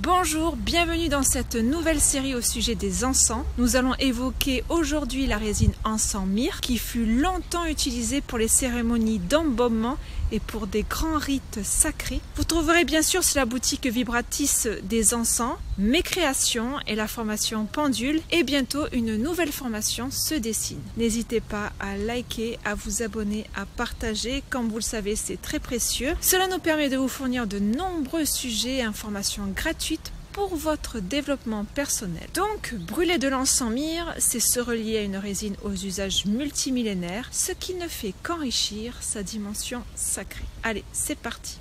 Bonjour, bienvenue dans cette nouvelle série au sujet des encens. Nous allons évoquer aujourd'hui la résine encens myrrhe qui fut longtemps utilisée pour les cérémonies d'embaumement et pour des grands rites sacrés. Vous trouverez bien sûr sur la boutique Vibratis des encens, mes créations et la formation Pendule, et bientôt une nouvelle formation se dessine. N'hésitez pas à liker, à vous abonner, à partager, comme vous le savez c'est très précieux. Cela nous permet de vous fournir de nombreux sujets et informations gratuites pour votre développement personnel. Donc, brûler de l'encens myrrhe, c'est se relier à une résine aux usages multimillénaires, ce qui ne fait qu'enrichir sa dimension sacrée. Allez, c'est parti.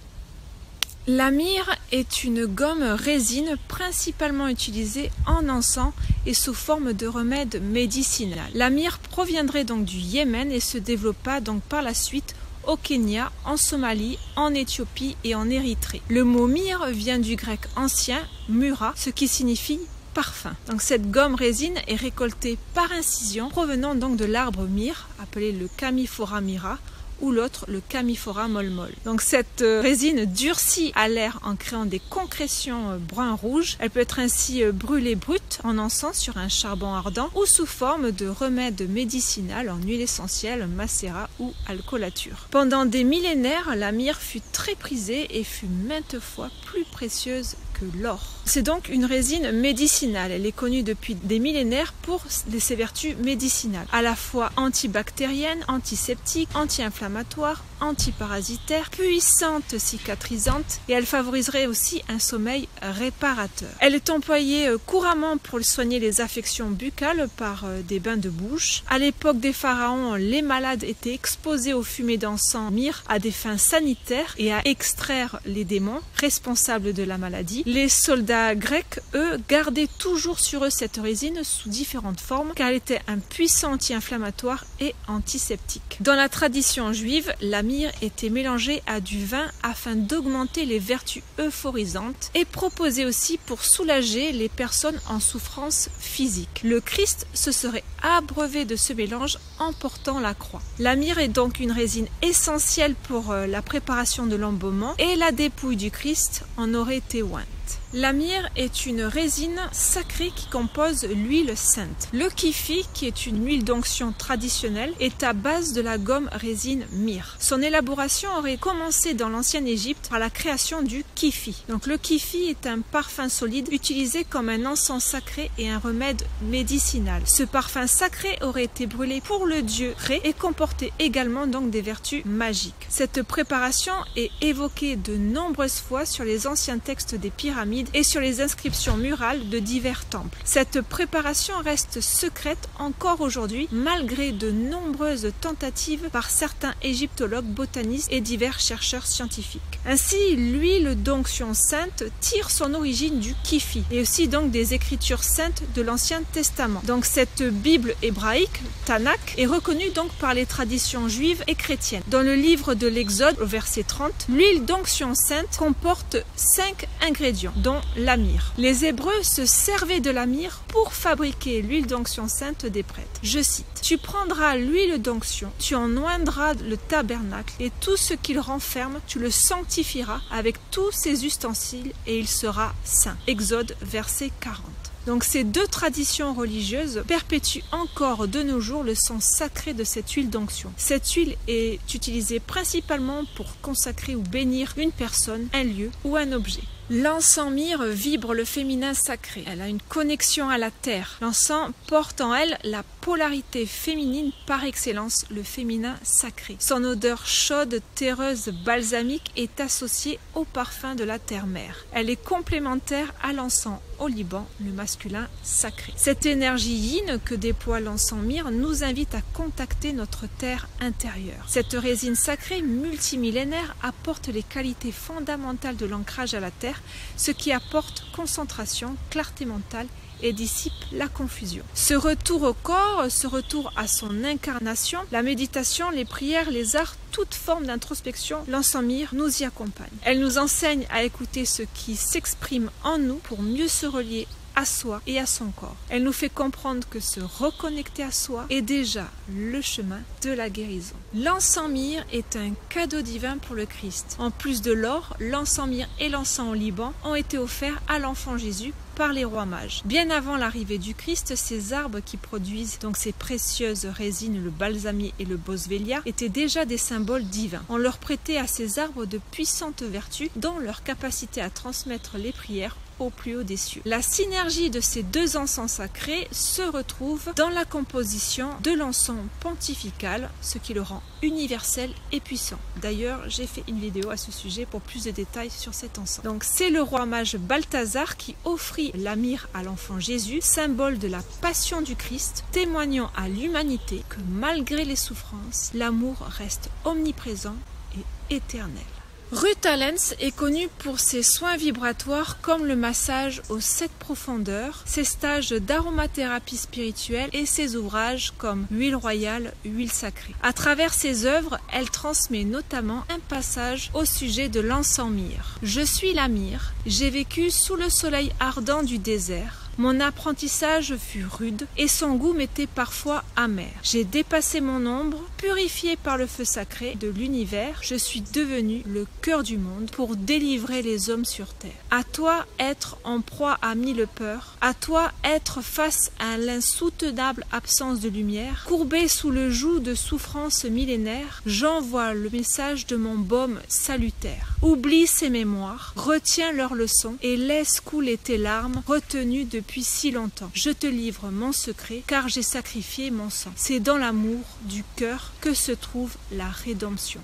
La myrrhe est une gomme résine principalement utilisée en encens et sous forme de remède médicinal. La myrrhe proviendrait donc du Yémen et se développa donc par la suite au Kenya, en Somalie, en Éthiopie et en Érythrée. Le mot myrrhe vient du grec ancien mura, ce qui signifie parfum. Donc cette gomme résine est récoltée par incision, provenant donc de l'arbre myrrhe, appelé le Camifora myrrha, ou l'autre le Camifora molmol. Donc cette résine durcit à l'air en créant des concrétions brun-rouge. Elle peut être ainsi brûlée brute en encens sur un charbon ardent ou sous forme de remède médicinal en huile essentielle, macérat ou alcoolature. Pendant des millénaires, la myrrhe fut très prisée et fut maintes fois plus précieuse que l'or. C'est donc une résine médicinale. Elle est connue depuis des millénaires pour ses vertus médicinales, à la fois antibactérienne, antiseptique, anti-inflammatoire, antiparasitaire, puissante cicatrisante, et elle favoriserait aussi un sommeil réparateur. Elle est employée couramment pour soigner les affections buccales par des bains de bouche. À l'époque des pharaons, les malades étaient exposés aux fumées d'encens myrrhe à des fins sanitaires et à extraire les démons responsables de la maladie. Les soldats grecs, eux, gardaient toujours sur eux cette résine sous différentes formes car elle était un puissant anti-inflammatoire et antiseptique. Dans la tradition juive, la myrrhe était mélangée à du vin afin d'augmenter les vertus euphorisantes et proposée aussi pour soulager les personnes en souffrance physique. Le Christ se serait abreuvé de ce mélange en portant la croix. La myrrhe est donc une résine essentielle pour la préparation de l'embaumement et la dépouille du Christ en aurait été ointe. La myrrhe est une résine sacrée qui compose l'huile sainte. Le kifi, qui est une huile d'onction traditionnelle, est à base de la gomme résine myrrhe. Son élaboration aurait commencé dans l'ancienne Égypte par la création du kifi. Donc le kifi est un parfum solide utilisé comme un encens sacré et un remède médicinal. Ce parfum sacré aurait été brûlé pour le dieu Ré et comportait également donc des vertus magiques. Cette préparation est évoquée de nombreuses fois sur les anciens textes des pyramides et sur les inscriptions murales de divers temples. Cette préparation reste secrète encore aujourd'hui malgré de nombreuses tentatives par certains égyptologues, botanistes et divers chercheurs scientifiques. Ainsi, l'huile d'onction sainte tire son origine du kifi et aussi donc des écritures saintes de l'Ancien Testament. Donc cette Bible hébraïque, Tanakh, est reconnue donc par les traditions juives et chrétiennes. Dans le livre de l'Exode, au verset 30, l'huile d'onction sainte comporte 5 ingrédients, dont la myrrhe. Les Hébreux se servaient de la myrrhe pour fabriquer l'huile d'onction sainte des prêtres. Je cite: « Tu prendras l'huile d'onction, tu en oindras le tabernacle et tout ce qu'il renferme, tu le sanctifieras avec tous ses ustensiles et il sera saint. » Exode, verset 40. Donc ces deux traditions religieuses perpétuent encore de nos jours le sens sacré de cette huile d'onction. Cette huile est utilisée principalement pour consacrer ou bénir une personne, un lieu ou un objet. L'encens myrrhe vibre le féminin sacré. Elle a une connexion à la terre. L'encens porte en elle la polarité féminine par excellence, le féminin sacré. Son odeur chaude, terreuse, balsamique est associée au parfum de la terre-mère. Elle est complémentaire à l'encens au Liban, le masculin sacré. Cette énergie yin que déploie l'encens myrrhe nous invite à contacter notre terre intérieure. Cette résine sacrée multimillénaire apporte les qualités fondamentales de l'ancrage à la terre, ce qui apporte concentration, clarté mentale et dissipe la confusion. Ce retour au corps, ce retour à son incarnation, la méditation, les prières, les arts, toute forme d'introspection, l'encens myrrhe nous y accompagne. Elle nous enseigne à écouter ce qui s'exprime en nous pour mieux se relier à soi et à son corps. Elle nous fait comprendre que se reconnecter à soi est déjà le chemin de la guérison. L'encens myrrhe est un cadeau divin pour le Christ. En plus de l'or, l'encens myrrhe et l'encens au Liban ont été offerts à l'enfant Jésus par les rois mages. Bien avant l'arrivée du Christ, ces arbres qui produisent donc ces précieuses résines, le balsamier et le boswellia, étaient déjà des symboles divins. On leur prêtait à ces arbres de puissantes vertus, dont leur capacité à transmettre les prières au plus haut des cieux. La synergie de ces deux encens sacrés se retrouve dans la composition de l'encens pontifical, ce qui le rend universel et puissant. D'ailleurs, j'ai fait une vidéo à ce sujet pour plus de détails sur cet encens. Donc c'est le roi mage Balthazar qui offrit la myrrhe à l'enfant Jésus, symbole de la passion du Christ, témoignant à l'humanité que malgré les souffrances, l'amour reste omniprésent et éternel. Ruth Allens est connue pour ses soins vibratoires comme le massage aux 7 profondeurs, ses stages d'aromathérapie spirituelle et ses ouvrages comme Huile royale, huile sacrée. À travers ses œuvres, elle transmet notamment un passage au sujet de l'encens myrrhe. Je suis la myrrhe, j'ai vécu sous le soleil ardent du désert. Mon apprentissage fut rude et son goût m'était parfois amer. J'ai dépassé mon ombre, purifié par le feu sacré de l'univers, je suis devenu le cœur du monde pour délivrer les hommes sur terre. À toi être en proie à mille peurs, à toi être face à l'insoutenable absence de lumière, courbé sous le joug de souffrances millénaires, j'envoie le message de mon baume salutaire. Oublie ces mémoires, retiens leurs leçons et laisse couler tes larmes retenues depuis si longtemps. Je te livre mon secret car j'ai sacrifié mon sang. C'est dans l'amour du cœur que se trouve la rédemption.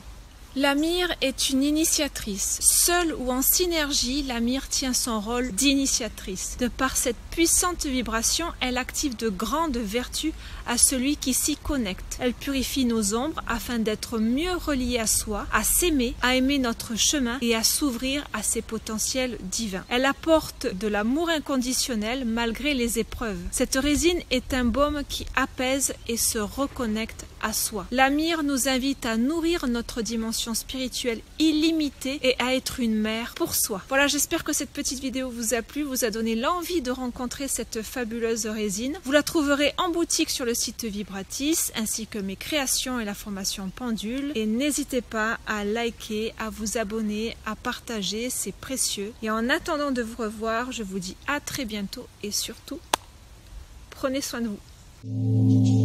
La myrrhe est une initiatrice. Seule ou en synergie, la myrrhe tient son rôle d'initiatrice. De par cette puissante vibration, elle active de grandes vertus à celui qui s'y connecte. Elle purifie nos ombres afin d'être mieux reliés à soi, à s'aimer, à aimer notre chemin et à s'ouvrir à ses potentiels divins. Elle apporte de l'amour inconditionnel malgré les épreuves. Cette résine est un baume qui apaise et se reconnecte à soi. La myrrhe nous invite à nourrir notre dimension spirituelle illimitée et à être une mère pour soi. Voilà, j'espère que cette petite vidéo vous a plu, vous a donné l'envie de rencontrer cette fabuleuse résine. Vous la trouverez en boutique sur le site Vibratis, ainsi que mes créations et la formation Pendule. Et n'hésitez pas à liker, à vous abonner, à partager, c'est précieux. Et en attendant de vous revoir, je vous dis à très bientôt et surtout, prenez soin de vous.